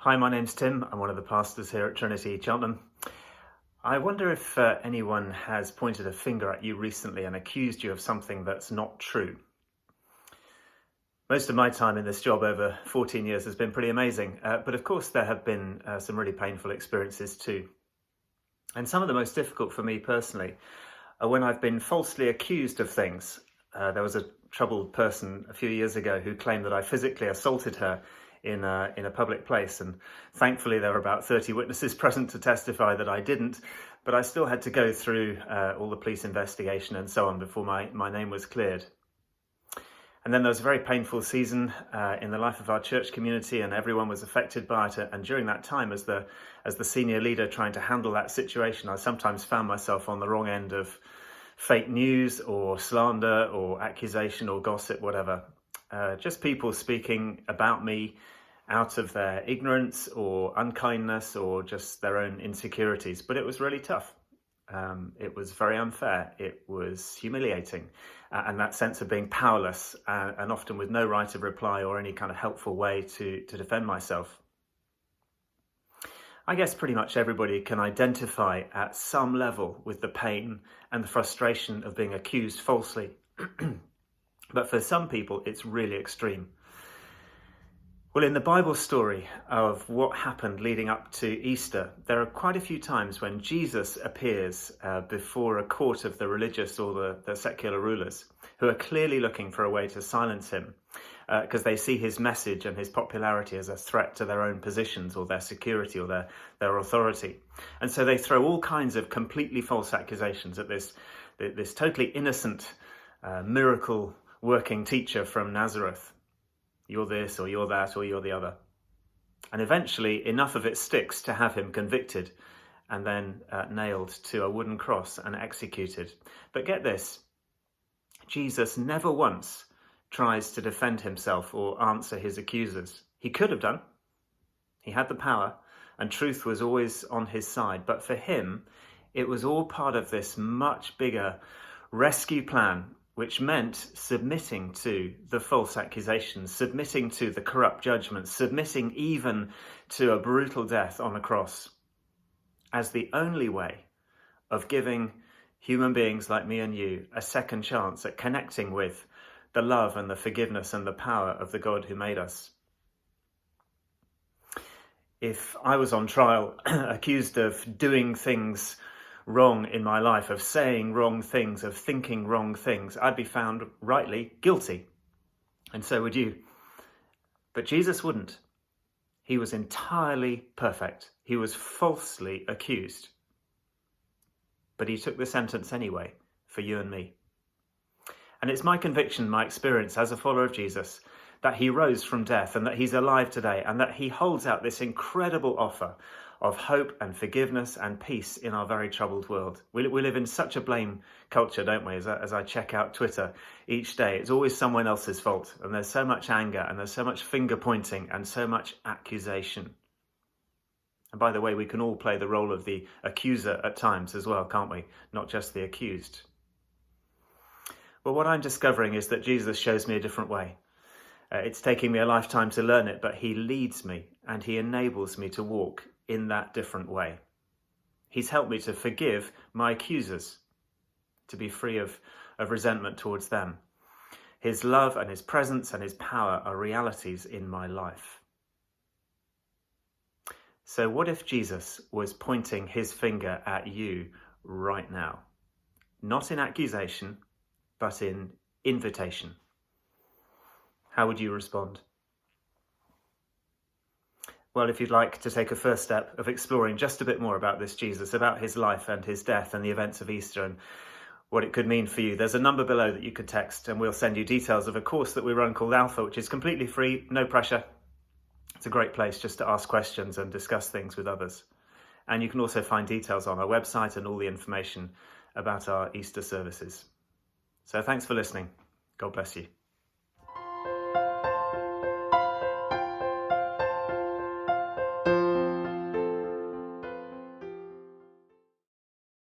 Hi, my name's Tim. I'm one of the pastors here at Trinity, Cheltenham. I wonder if anyone has pointed a finger at you recently and accused you of something that's not true. Most of my time in this job over 14 years has been pretty amazing, but of course there have been some really painful experiences too. And some of the most difficult for me personally are when I've been falsely accused of things. There was a troubled person a few years ago who claimed that I physically assaulted her in a public place, and thankfully there were about 30 witnesses present to testify that I didn't, but I still had to go through all the police investigation and so on before my name was cleared. And then there was a very painful season in the life of our church community, and everyone was affected by it. And during that time, as the senior leader trying to handle that situation, I sometimes found myself on the wrong end of fake news or slander or accusation or gossip, whatever. Just people speaking about me out of their ignorance or unkindness or just their own insecurities. But it was really tough. It was very unfair. It was humiliating. And that sense of being powerless and often with no right of reply or any kind of helpful way to defend myself. I guess pretty much everybody can identify at some level with the pain and the frustration of being accused falsely. But for some people, it's really extreme. Well, in the Bible story of what happened leading up to Easter, there are quite a few times when Jesus appears before a court of the religious or the secular rulers who are clearly looking for a way to silence him because they see his message and his popularity as a threat to their own positions or their security or their authority. And so they throw all kinds of completely false accusations at this totally innocent miracle working teacher from Nazareth. You're this, or you're that, or you're the other. And eventually enough of it sticks to have him convicted and then nailed to a wooden cross and executed. But get this, Jesus never once tries to defend himself or answer his accusers. He could have done. He had the power and truth was always on his side. But for him, it was all part of this much bigger rescue plan, which meant submitting to the false accusations, submitting to the corrupt judgments, submitting even to a brutal death on a cross as the only way of giving human beings like me and you a second chance at connecting with the love and the forgiveness and the power of the God who made us. If I was on trial, accused of doing things wrong in my life, of saying wrong things, of thinking wrong things, I'd be found rightly guilty. And so would you. But Jesus wouldn't. He was entirely perfect. He was falsely accused. But he took the sentence anyway for you and me. And it's my conviction, my experience as a follower of Jesus, that he rose from death and that he's alive today and that he holds out this incredible offer of hope and forgiveness and peace in our very troubled world. We live in such a blame culture, don't we? As I check out Twitter each day, it's always someone else's fault. And there's so much anger and there's so much finger pointing and so much accusation. And by the way, we can all play the role of the accuser at times as well, can't we? Not just the accused. Well, what I'm discovering is that Jesus shows me a different way. It's taking me a lifetime to learn it, but he leads me and he enables me to walk in that different way. He's helped me to forgive my accusers, to be free of resentment towards them. His love and his presence and his power are realities in my life. So what if Jesus was pointing his finger at you right now? Not in accusation, but in invitation. How would you respond? Well, if you'd like to take a first step of exploring just a bit more about this Jesus, about his life and his death and the events of Easter and what it could mean for you, there's a number below that you could text and we'll send you details of a course that we run called Alpha, which is completely free, no pressure. It's a great place just to ask questions and discuss things with others. And you can also find details on our website and all the information about our Easter services. So thanks for listening. God bless you.